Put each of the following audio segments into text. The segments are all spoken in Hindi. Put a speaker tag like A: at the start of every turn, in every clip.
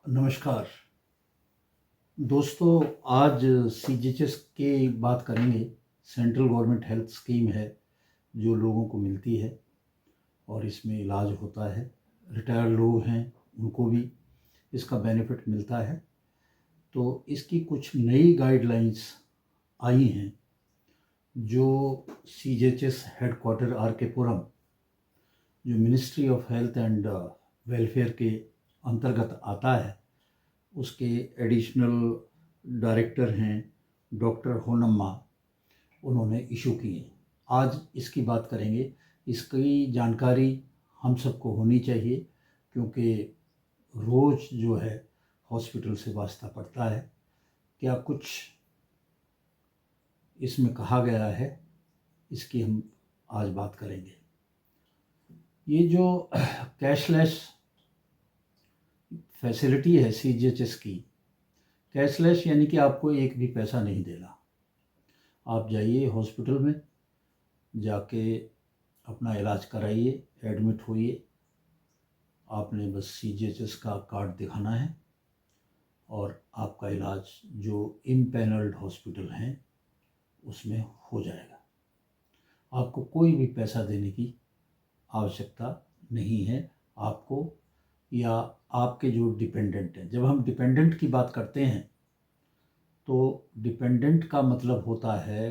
A: नमस्कार दोस्तों। आज सीजीएचएस की बात करेंगे। सेंट्रल गवर्नमेंट हेल्थ स्कीम है जो लोगों को मिलती है और इसमें इलाज होता है। रिटायर्ड लोग हैं उनको भी इसका बेनिफिट मिलता है। तो इसकी कुछ नई गाइडलाइंस आई हैं जो सीजीएचएस हेडक्वार्टर आर के पुरम, जो ministry of health and welfare के अंतर्गत आता है, उसके एडिशनल डायरेक्टर हैं डॉक्टर होनम्मा, उन्होंने इशू किए। आज इसकी बात करेंगे। इसकी जानकारी हम सबको होनी चाहिए क्योंकि रोज़ जो है हॉस्पिटल से वास्ता पड़ता है। क्या कुछ इसमें कहा गया है, इसकी हम आज बात करेंगे। ये जो कैशलेस फैसिलिटी है सीजीएचएस की, कैशलेस यानी कि आपको एक भी पैसा नहीं देना। आप जाइए हॉस्पिटल में, जाके अपना इलाज कराइए, एडमिट होइए। आपने बस सीजीएचएस का कार्ड दिखाना है और आपका इलाज जो इम्पैनल्ड हॉस्पिटल हैं उसमें हो जाएगा। आपको कोई भी पैसा देने की आवश्यकता नहीं है आपको या आपके जो डिपेंडेंट हैं। जब हम डिपेंडेंट की बात करते हैं तो डिपेंडेंट का मतलब होता है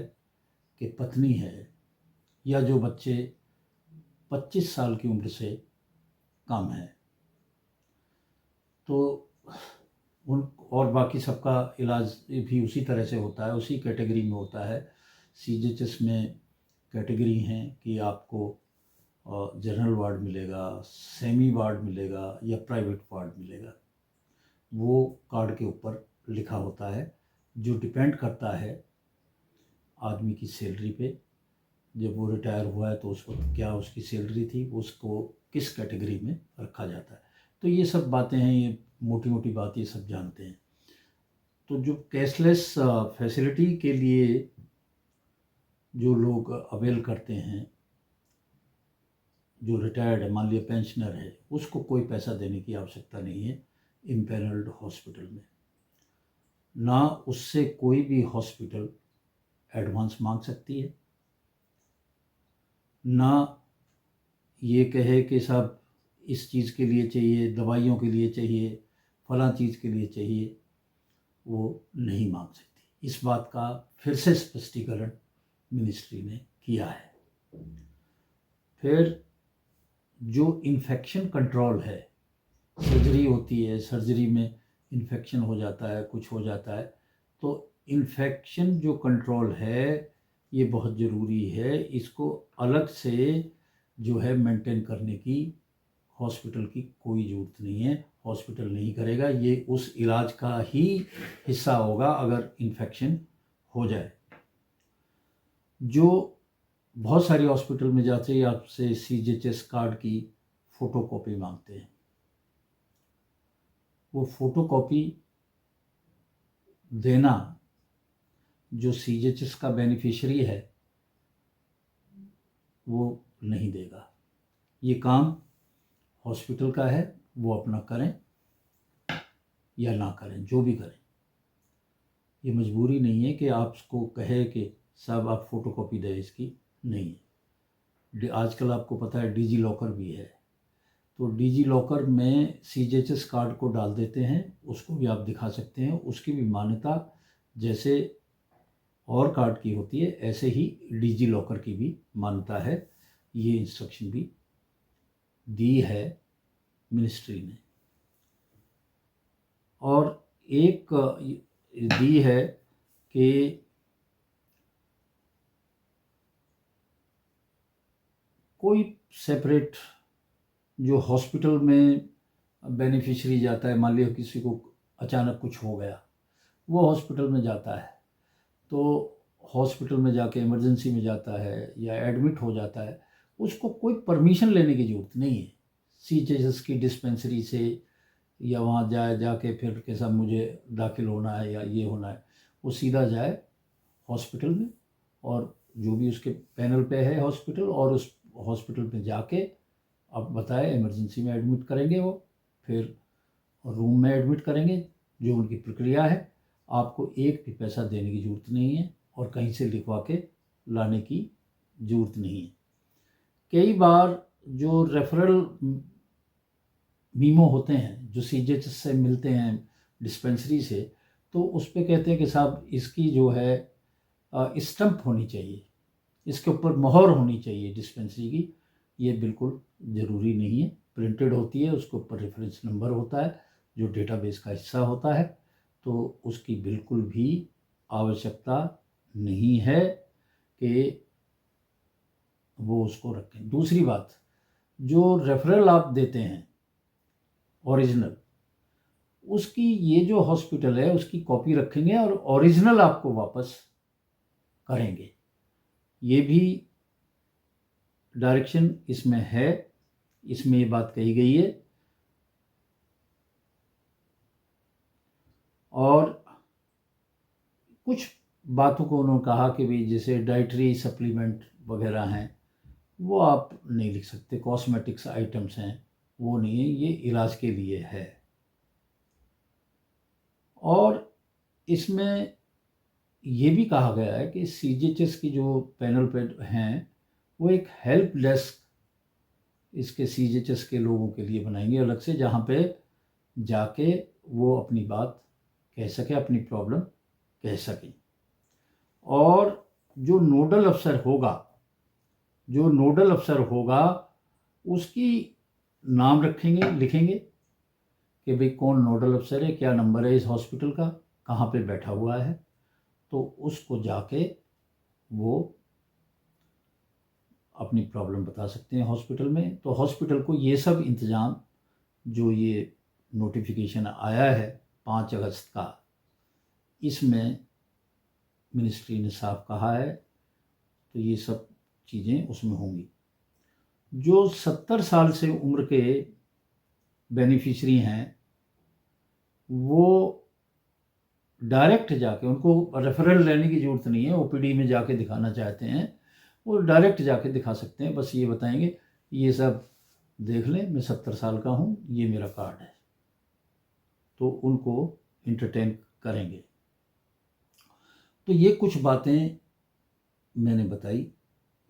A: कि पत्नी है या जो बच्चे 25 साल की उम्र से कम है, तो उन और बाकी सबका इलाज भी उसी तरह से होता है, उसी कैटेगरी में होता है। सीजीएचएस में कैटेगरी हैं कि आपको जनरल वार्ड मिलेगा, सेमी वार्ड मिलेगा या प्राइवेट वार्ड मिलेगा। वो कार्ड के ऊपर लिखा होता है, जो डिपेंड करता है आदमी की सैलरी पे। जब वो रिटायर हुआ है तो उस वक्त क्या उसकी सैलरी थी, उसको किस कैटेगरी में रखा जाता है। तो ये सब बातें हैं, ये मोटी मोटी बात ये सब जानते हैं। तो जो कैशलेस फैसिलिटी के लिए जो लोग अवेल करते हैं, जो रिटायर्ड है, मान लिया पेंशनर है, उसको कोई पैसा देने की आवश्यकता नहीं है इम्पैनल्ड हॉस्पिटल में। ना उससे कोई भी हॉस्पिटल एडवांस मांग सकती है, ना ये कहे कि साहब इस चीज़ के लिए चाहिए, दवाइयों के लिए चाहिए, फलां चीज़ के लिए चाहिए, वो नहीं मांग सकती। इस बात का फिर से स्पष्टीकरण मिनिस्ट्री ने किया है। फिर जो इन्फेक्शन कंट्रोल है, सर्जरी होती है, सर्जरी में इन्फेक्शन हो जाता है, कुछ हो जाता है, तो इन्फेक्शन जो कंट्रोल है ये बहुत ज़रूरी है। इसको अलग से जो है मेंटेन करने की हॉस्पिटल की कोई ज़रूरत नहीं है। हॉस्पिटल नहीं करेगा, ये उस इलाज का ही हिस्सा होगा अगर इन्फेक्शन हो जाए। जो बहुत सारी हॉस्पिटल में जाते ही आपसे सीजीएचएस कार्ड की फ़ोटोकॉपी मांगते हैं। वो फ़ोटोकॉपी देना जो सीजीएचएस का बेनिफिशियरी है वो नहीं देगा। ये काम हॉस्पिटल का है, वो अपना करें या ना करें, जो भी करें। ये मजबूरी नहीं है कि आपको कहे कि साहब आप फ़ोटोकॉपी दें इसकी, नहीं है। आजकल आपको पता है डिजी लॉकर भी है, तो डिजी लॉकर में सीजीएचएस कार्ड को डाल देते हैं, उसको भी आप दिखा सकते हैं। उसकी भी मान्यता जैसे और कार्ड की होती है, ऐसे ही डिजी लॉकर की भी मान्यता है। ये इंस्ट्रक्शन भी दी है मिनिस्ट्री ने। और एक दी है कि कोई सेपरेट जो हॉस्पिटल में बेनिफिशियरी जाता है, मान लिया किसी को अचानक कुछ हो गया, वो हॉस्पिटल में जाता है, तो हॉस्पिटल में जाके इमरजेंसी में जाता है या एडमिट हो जाता है, उसको कोई परमिशन लेने की ज़रूरत नहीं है सीजीएचएस की डिस्पेंसरी से, या वहाँ जाके फिर के साथ मुझे दाखिल होना है या ये होना है। वो सीधा जाए हॉस्पिटल में और जो भी उसके पैनल पे है हॉस्पिटल, और उस हॉस्पिटल में जाके अब बताए इमरजेंसी में एडमिट करेंगे वो, फिर रूम में एडमिट करेंगे, जो उनकी प्रक्रिया है। आपको एक भी पैसा देने की ज़रूरत नहीं है और कहीं से लिखवा के लाने की ज़रूरत नहीं है। कई बार जो रेफरल मीमो होते हैं जो सीजीएचएस से मिलते हैं डिस्पेंसरी से, तो उस पे कहते हैं कि साहब इसकी जो है स्टंप होनी चाहिए, इसके ऊपर मोहर होनी चाहिए डिस्पेंसरी की। ये बिल्कुल ज़रूरी नहीं है, प्रिंटेड होती है, उसके ऊपर रेफरेंस नंबर होता है जो डेटाबेस का हिस्सा होता है, तो उसकी बिल्कुल भी आवश्यकता नहीं है कि वो उसको रखें। दूसरी बात, जो रेफरल आप देते हैं ओरिजिनल, उसकी ये जो हॉस्पिटल है उसकी कॉपी रखेंगे और ओरिजिनल आपको वापस करेंगे। ये भी डायरेक्शन इसमें है, इसमें ये बात कही गई है। और कुछ बातों को उन्होंने कहा कि भाई जैसे डाइटरी सप्लीमेंट वगैरह हैं वो आप नहीं लिख सकते, कॉस्मेटिक्स आइटम्स हैं वो नहीं है, ये इलाज के लिए है। और इसमें ये भी कहा गया है कि सीजीएचएस की जो पैनल पे हैं वो एक हेल्प डेस्क इसके सीजीएचएस के लोगों के लिए बनाएंगे अलग से, जहाँ पे जाके वो अपनी बात कह सके, अपनी प्रॉब्लम कह सकें। और जो नोडल अफसर होगा उसकी नाम रखेंगे, लिखेंगे कि भाई कौन नोडल अफसर है, क्या नंबर है इस हॉस्पिटल का, कहाँ पे बैठा हुआ है, तो उसको जाके वो अपनी प्रॉब्लम बता सकते हैं हॉस्पिटल में। तो हॉस्पिटल को ये सब इंतज़ाम, जो ये नोटिफिकेशन आया है 5 अगस्त का, इसमें मिनिस्ट्री ने साफ कहा है, तो ये सब चीज़ें उसमें होंगी। जो 70 साल से उम्र के बेनिफिशरी हैं वो डायरेक्ट जाके, उनको रेफरल लेने की ज़रूरत नहीं है, ओपीडी में जाके दिखाना चाहते हैं वो डायरेक्ट जाके दिखा सकते हैं। बस ये बताएंगे ये सब देख लें, मैं 70 साल का हूँ, ये मेरा कार्ड है, तो उनको इंटरटेन करेंगे। तो ये कुछ बातें मैंने बताई।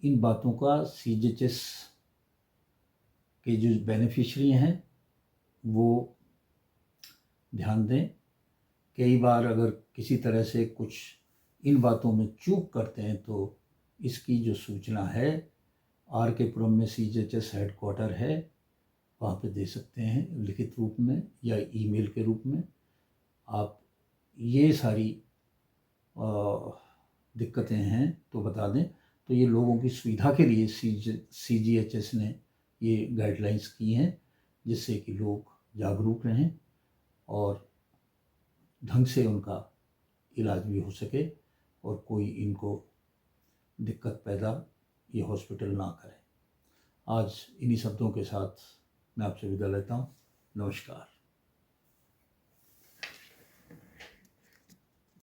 A: इन बातों का सीजीएचएस के जो बेनिफिशरी हैं वो ध्यान दें। कई बार अगर किसी तरह से कुछ इन बातों में चूक करते हैं तो इसकी जो सूचना है आर.के.पुरम में सीजीएचएस हेडक्वार्टर है, वहाँ पे दे सकते हैं लिखित रूप में या ईमेल के रूप में। आप ये सारी दिक्कतें हैं तो बता दें। तो ये लोगों की सुविधा के लिए सीजीएचएस ने ये गाइडलाइंस की हैं, जिससे कि लोग जागरूक रहें और ढंग से उनका इलाज भी हो सके और कोई इनको दिक्कत पैदा ये हॉस्पिटल ना करे। आज इन्हीं शब्दों के साथ मैं आपसे विदा लेता हूँ। नमस्कार।